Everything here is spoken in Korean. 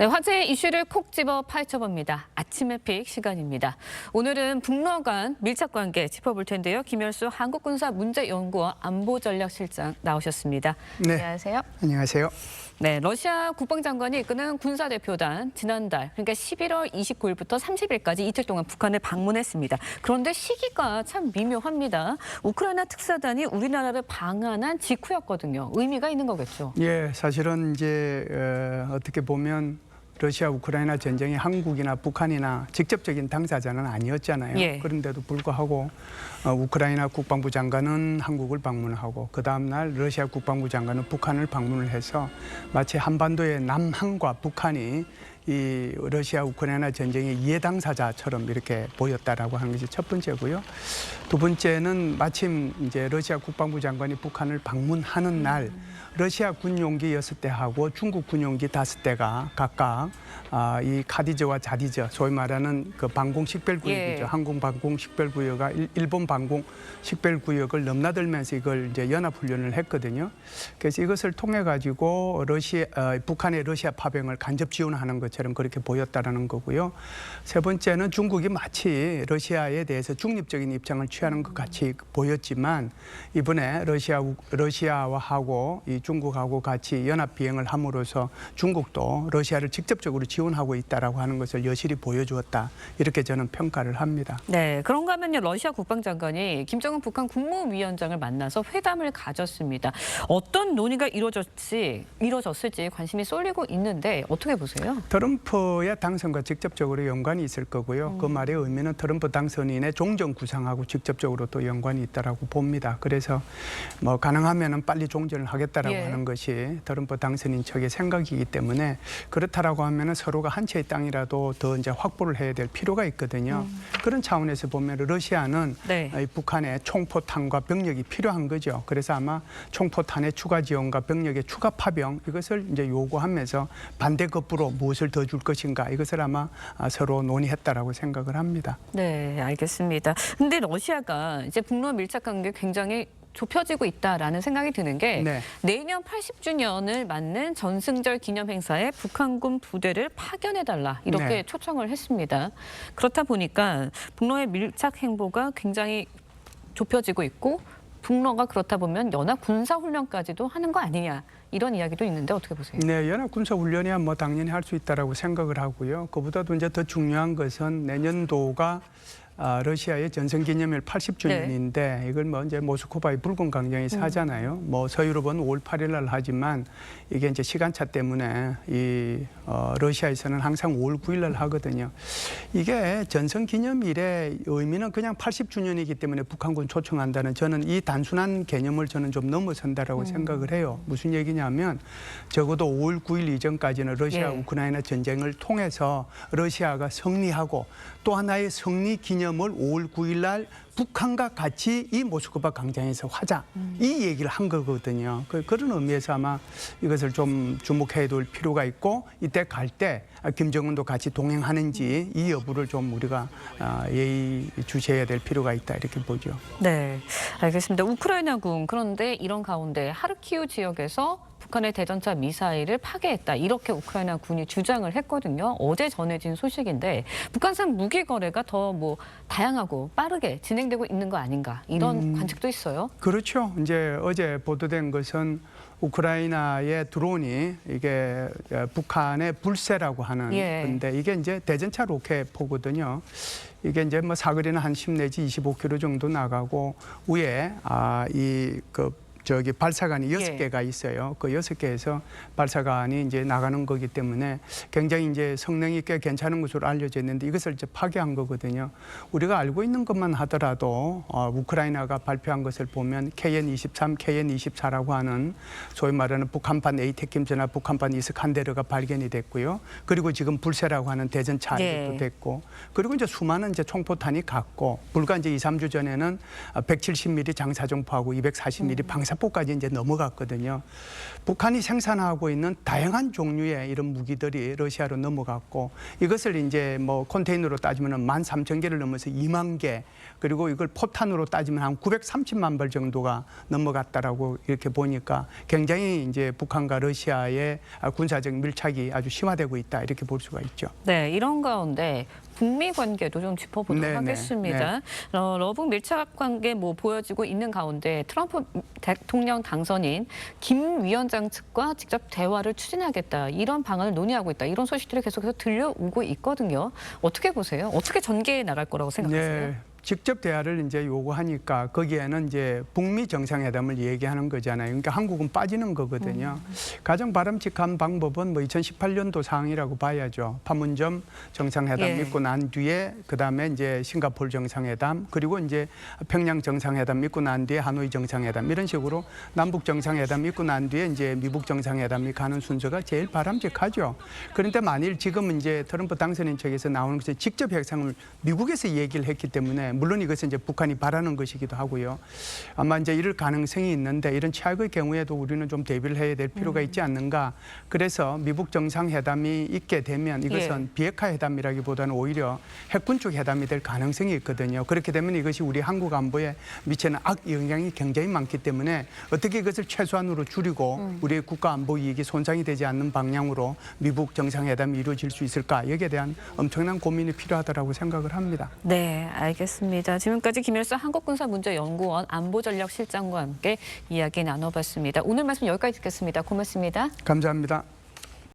네, 화제 이슈를 콕 집어 파헤쳐봅니다. 아침의 픽 시간입니다. 오늘은 북러 간 밀착 관계 짚어볼 텐데요. 김열수 한국군사문제연구원 안보전략실장 나오셨습니다. 네. 안녕하세요. 안녕하세요. 네, 러시아 국방장관이 이끄는 군사대표단 지난달, 그러니까 11월 29일부터 30일까지 이틀 동안 북한을 방문했습니다. 그런데 시기가 참 미묘합니다. 우크라이나 특사단이 우리나라를 방한한 직후였거든요. 의미가 있는 거겠죠? 예, 사실은 이제 어떻게 보면 러시아 우크라이나 전쟁이 한국이나 북한이나 직접적인 당사자는 아니었잖아요. 예. 그런데도 불구하고 우크라이나 국방부 장관은 한국을 방문하고 그 다음 날 러시아 국방부 장관은 북한을 방문을 해서 마치 한반도의 남한과 북한이 이 러시아 우크라이나 전쟁의 이해 당사자처럼 이렇게 보였다라고 하는 것이 첫 번째고요. 두 번째는 마침 이제 러시아 국방부 장관이 북한을 방문하는 날 러시아 군용기 6대하고 중국 군용기 5대가 각각 이 카디저와 자디저, 소위 말하는 그 방공 식별구역이죠. 예. 항공 방공 식별구역과 일본 방공 식별구역을 넘나들면서 이걸 이제 연합훈련을 했거든요. 그래서 이것을 통해 가지고 북한의 러시아 파병을 간접 지원하는 것처럼 그렇게 보였다라는 거고요. 세 번째는 중국이 마치 러시아에 대해서 중립적인 입장을 취하는 것 같이 보였지만 이번에 러시아하고 이 중국하고 같이 연합 비행을 함으로써 중국도 러시아를 직접적으로 지원하고 있다라고 하는 것을 여실히 보여주었다. 이렇게 저는 평가를 합니다. 네, 그런가 하면요. 러시아 국방장관이 김정은 북한 국무위원장을 만나서 회담을 가졌습니다. 어떤 논의가 이루어졌을지 관심이 쏠리고 있는데 어떻게 보세요? 트럼프의 당선과 직접적으로 연관이 있을 거고요. 그 말의 의미는 트럼프 당선인의 종전 구상하고 직접적으로 또 연관이 있다라고 봅니다. 그래서 뭐 가능하면은 빨리 종전을 하겠다라고 하는 것이 트럼프 당선인 측의 생각이기 때문에 그렇다라고 하면은 서로가 한 채의 땅이라도 더 이제 확보를 해야 될 필요가 있거든요. 그런 차원에서 보면 러시아는 북한의 총포탄과 병력이 필요한 거죠. 그래서 아마 총포탄의 추가 지원과 병력의 추가 파병 이것을 이제 요구하면서 반대급부로 무엇을 더 줄 것인가 이것을 아마 서로 논의했다라고 생각을 합니다. 네, 알겠습니다. 근데 러시아가 이제 북러 밀착 관계 굉장히 좁혀지고 있다라는 생각이 드는 게 내년 80주년을 맞는 전승절 기념 행사에 북한군 부대를 파견해달라 이렇게 초청을 했습니다. 그렇다 보니까 북러의 밀착 행보가 굉장히 좁혀지고 있고 북러가 그렇다 보면 연합 군사훈련까지도 하는 거 아니냐 이런 이야기도 있는데 어떻게 보세요? 네, 연합 군사훈련이야 뭐 당연히 할 수 있다라고 생각을 하고요. 그보다도 이제 더 중요한 것은 내년도가 러시아의 전성기념일 80주년인데 이걸 뭐 이제 모스크바의 붉은 광장에서 하잖아요. 뭐 서유럽은 5월 8일 날 하지만 이게 이제 시간차 때문에 러시아에서는 항상 5월 9일 날 하거든요. 이게 전성기념일의 의미는 그냥 80주년이기 때문에 북한군 초청한다는 저는 이 단순한 개념을 저는 좀 넘어선다라고 생각을 해요. 무슨 얘기냐면 적어도 5월 9일 이전까지는 러시아 우크라이나 전쟁을 통해서 러시아가 승리하고 또 하나의 승리 기념을 5월 9일 날 북한과 같이 이 모스크바 광장에서 하자 이 얘기를 한 거거든요. 그런 의미에서 아마 이것을 좀 주목해야 될 필요가 있고 이때 갈 때 김정은도 같이 동행하는지 이 여부를 좀 우리가 예의주시해야 될 필요가 있다 이렇게 보죠. 네, 알겠습니다. 우크라이나군 그런데 이런 가운데 하르키우 지역에서 북한의 대전차 미사일을 파괴했다. 이렇게 우크라이나 군이 주장을 했거든요. 어제 전해진 소식인데 북한산 무기 거래가 더 뭐 다양하고 빠르게 진행되고 있는 거 아닌가 이런 관측도 있어요. 그렇죠. 이제 어제 보도된 것은 우크라이나의 드론이 이게 북한의 불새라고 하는 건데 이게 이제 대전차 로켓포거든요. 이게 이제 뭐 사거리는 한 10 내지 25km 정도 나가고 위에 발사관이 6개가 있어요. 그 6개에서 발사관이 이제 나가는 거기 때문에 굉장히 이제 성능이 꽤 괜찮은 것으로 알려져 있는데 이것을 이제 파괴한 거거든요. 우리가 알고 있는 것만 하더라도 우크라이나가 발표한 것을 보면 KN-23, KN-24라고 하는 소위 말하는 북한판 에이테킴즈나 북한판 이스칸데르가 발견이 됐고요. 그리고 지금 불새라고 하는 대전차도 됐고 그리고 이제 수많은 이제 총포탄이 갔고 불과 이제 2, 3주 전에는 170mm 장사정포하고 240mm 방사 대사포까지 이제 넘어갔거든요. 북한이 생산하고 있는 다양한 종류의 이런 무기들이 러시아로 넘어갔고 이것을 이제 뭐 컨테이너로 따지면 13,000개를 넘어서 2만 개 그리고 이걸 포탄으로 따지면 한 930만 발 정도가 넘어갔다라고 이렇게 보니까 굉장히 이제 북한과 러시아의 군사적 밀착이 아주 심화되고 있다 이렇게 볼 수가 있죠. 네, 이런 가운데 북미 관계도 좀 짚어보도록 네, 하겠습니다. 네. 러북 밀착 관계 뭐 보여지고 있는 가운데 트럼프 대통령 당선인 김 위원장 측과 직접 대화를 추진하겠다 이런 방안을 논의하고 있다 이런 소식들이 계속해서 들려오고 있거든요. 어떻게 보세요? 어떻게 전개해 나갈 거라고 생각하세요? 네. 직접 대화를 이제 요구하니까 거기에는 이제 북미 정상회담을 얘기하는 거잖아요. 그러니까 한국은 빠지는 거거든요. 가장 바람직한 방법은 뭐 2018년도 상황이라고 봐야죠. 판문점 정상회담 예. 있고 난 뒤에 그다음에 이제 싱가포르 정상회담 그리고 이제 평양 정상회담 있고 난 뒤에 하노이 정상회담 이런 식으로 남북 정상회담 있고 난 뒤에 이제 미국 정상회담이 가는 순서가 제일 바람직하죠. 그런데 만일 지금 이제 트럼프 당선인 측에서 나오는 것이 직접 협상을 미국에서 얘기를 했기 때문에 물론 이것은 이제 북한이 바라는 것이기도 하고요. 아마 이제 이럴 가능성이 있는데 이런 최악의 경우에도 우리는 좀 대비를 해야 될 필요가 있지 않는가. 그래서 미국 정상회담이 있게 되면 이것은 비핵화 회담이라기보다는 오히려 핵군축 회담이 될 가능성이 있거든요. 그렇게 되면 이것이 우리 한국 안보에 미치는 악영향이 굉장히 많기 때문에 어떻게 이것을 최소한으로 줄이고 우리의 국가 안보 이익이 손상이 되지 않는 방향으로 미국 정상회담이 이루어질 수 있을까. 여기에 대한 엄청난 고민이 필요하다고 생각을 합니다. 네, 알겠습니다. 지금까지 김일성 한국군사문제연구원 안보전략실장과 함께 이야기 나눠봤습니다. 오늘 말씀 여기까지 듣겠습니다. 고맙습니다. 감사합니다.